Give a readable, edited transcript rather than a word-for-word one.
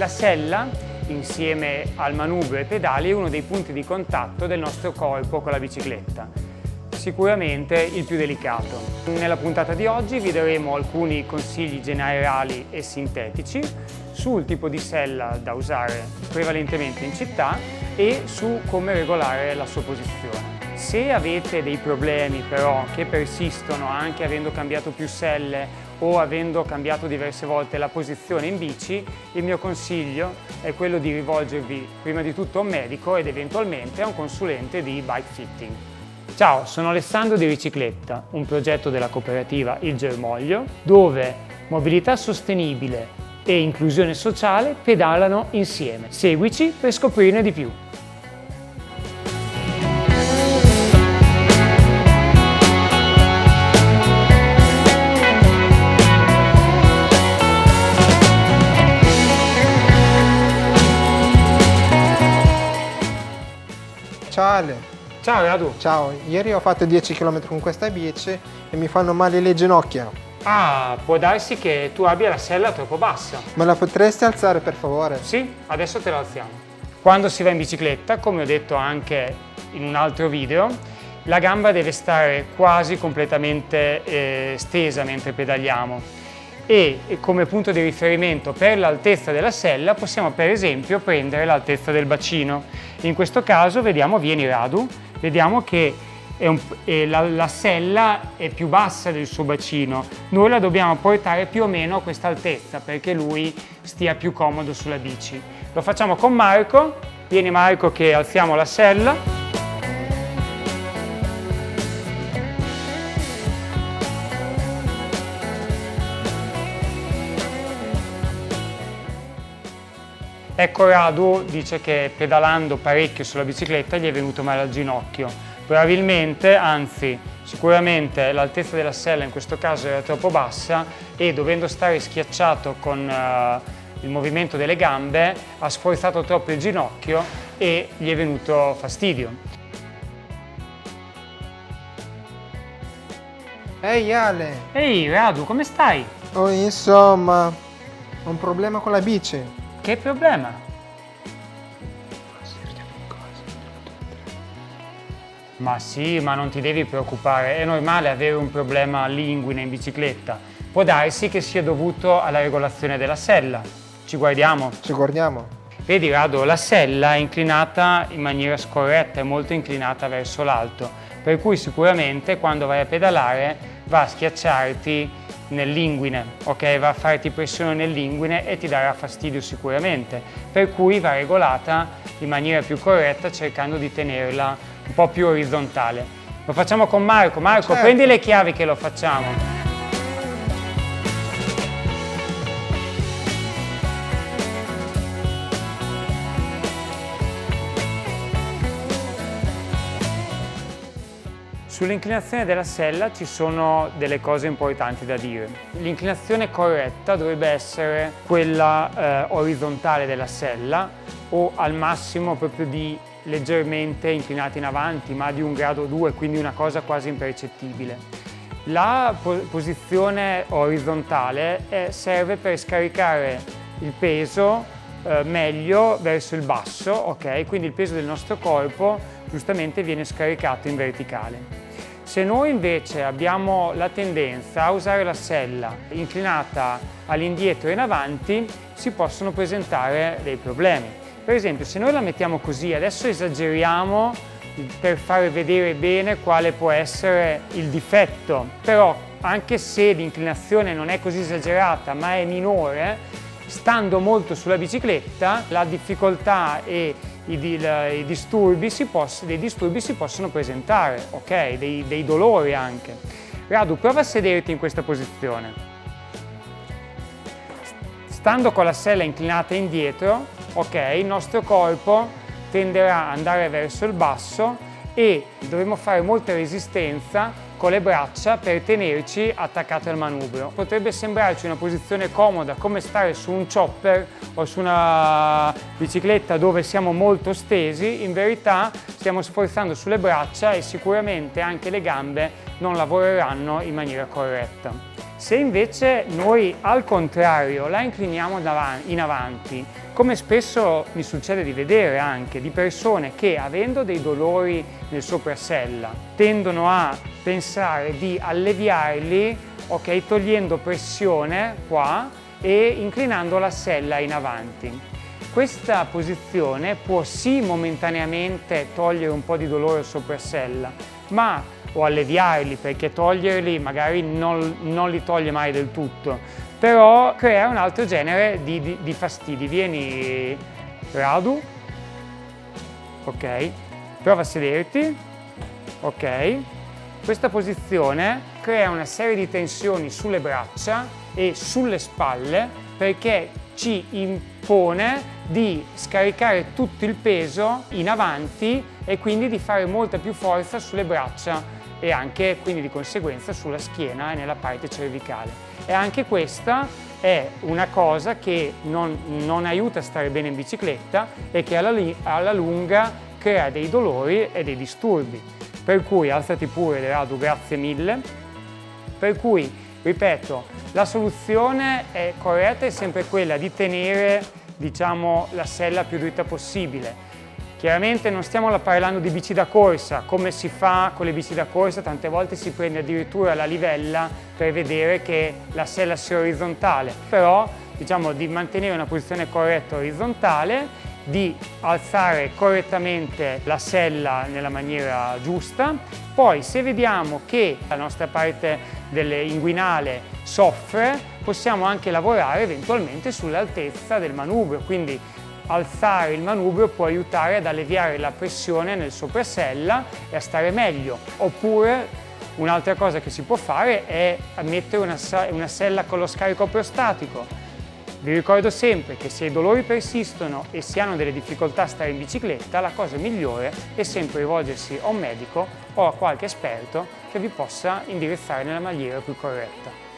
La sella, insieme al manubrio e ai pedali, è uno dei punti di contatto del nostro corpo con la bicicletta. Sicuramente il più delicato. Nella puntata di oggi vi daremo alcuni consigli generali e sintetici sul tipo di sella da usare prevalentemente in città e su come regolare la sua posizione. Se avete dei problemi però che persistono anche avendo cambiato più selle o avendo cambiato diverse volte la posizione in bici, il mio consiglio è quello di rivolgervi prima di tutto a un medico ed eventualmente a un consulente di bike fitting. Ciao, sono Alessandro di Ricicletta, un progetto della cooperativa Il Germoglio, dove mobilità sostenibile e inclusione sociale pedalano insieme. Seguici per scoprirne di più. Ciao Ale. Ciao Radu. Ciao, ieri ho fatto 10 km con questa bici e mi fanno male le ginocchia. Ah, può darsi che tu abbia la sella troppo bassa. Me la potresti alzare per favore? Sì, adesso te la alziamo. Quando si va in bicicletta, come ho detto anche in un altro video, la gamba deve stare quasi completamente stesa mentre pedaliamo. E come punto di riferimento per l'altezza della sella possiamo per esempio prendere l'altezza del bacino. In questo caso vieni Radu, vediamo che la sella è più bassa del suo bacino. Noi la dobbiamo portare più o meno a questa altezza perché lui stia più comodo sulla bici. Lo facciamo con Marco, vieni Marco che alziamo la sella. Ecco Radu dice che pedalando parecchio sulla bicicletta gli è venuto male al ginocchio. Probabilmente, anzi sicuramente l'altezza della sella in questo caso era troppo bassa e dovendo stare schiacciato con il movimento delle gambe ha sforzato troppo il ginocchio e gli è venuto fastidio. Ehi Ale! Ehi Radu, come stai? Oh, insomma, ho un problema con la bici. Che problema? Ma sì, ma non ti devi preoccupare, è normale avere un problema all'inguine in bicicletta. Può darsi che sia dovuto alla regolazione della sella. Ci guardiamo? Ci guardiamo. Vedi Rado, la sella è inclinata in maniera scorretta, è molto inclinata verso l'alto, per cui sicuramente quando vai a pedalare va a schiacciarti nell'inguine, ok? Va a farti pressione nell'inguine e ti darà fastidio sicuramente, per cui va regolata in maniera più corretta cercando di tenerla un po' più orizzontale. Lo facciamo con Marco. Marco, certo. Prendi le chiavi che lo facciamo. Sull'inclinazione della sella ci sono delle cose importanti da dire. L'inclinazione corretta dovrebbe essere quella orizzontale della sella o al massimo proprio di leggermente inclinata in avanti, ma di 1,2 gradi, quindi una cosa quasi impercettibile. La posizione orizzontale serve per scaricare il peso meglio verso il basso, ok? Quindi il peso del nostro corpo giustamente viene scaricato in verticale. Se noi invece abbiamo la tendenza a usare la sella inclinata all'indietro e in avanti, si possono presentare dei problemi. Per esempio, se noi la mettiamo così, adesso esageriamo per far vedere bene quale può essere il difetto, però anche se l'inclinazione non è così esagerata ma è minore, stando molto sulla bicicletta, la difficoltà e dei disturbi si possono presentare, ok? Dei dolori anche. Radu, prova a sederti in questa posizione. Stando con la sella inclinata indietro, ok, il nostro corpo tenderà ad andare verso il basso e dovremo fare molta resistenza con le braccia per tenerci attaccati al manubrio. Potrebbe sembrarci una posizione comoda come stare su un chopper o su una bicicletta dove siamo molto stesi, in verità stiamo sforzando sulle braccia e sicuramente anche le gambe non lavoreranno in maniera corretta. Se invece noi al contrario la incliniamo in avanti, come spesso mi succede di vedere anche di persone che avendo dei dolori nel soprasella tendono a pensare di alleviarli, ok, togliendo pressione qua e inclinando la sella in avanti. Questa posizione può sì momentaneamente togliere un po' di dolore al soprasella, ma o alleviarli, perché toglierli magari non li toglie mai del tutto, però crea un altro genere di fastidi. Vieni, Radu, ok, prova a sederti, ok. Questa posizione crea una serie di tensioni sulle braccia e sulle spalle perché ci impone di scaricare tutto il peso in avanti e quindi di fare molta più forza sulle braccia e anche quindi di conseguenza sulla schiena e nella parte cervicale. E anche questa è una cosa che non aiuta a stare bene in bicicletta e che alla lunga crea dei dolori e dei disturbi. Per cui alzati pure, Radu, grazie mille. Per cui, ripeto, la soluzione corretta è sempre quella di tenere, diciamo, la sella più dritta possibile. Chiaramente non stiamo parlando di bici da corsa, come si fa con le bici da corsa, tante volte si prende addirittura la livella per vedere che la sella sia orizzontale, però diciamo di mantenere una posizione corretta orizzontale, di alzare correttamente la sella nella maniera giusta. Poi se vediamo che la nostra parte inguinale soffre, possiamo anche lavorare eventualmente sull'altezza del manubrio, quindi alzare il manubrio può aiutare ad alleviare la pressione nel soprasella e a stare meglio. Oppure un'altra cosa che si può fare è mettere una sella con lo scarico prostatico. Vi ricordo sempre che se i dolori persistono e si hanno delle difficoltà a stare in bicicletta, la cosa migliore è sempre rivolgersi a un medico o a qualche esperto che vi possa indirizzare nella maniera più corretta.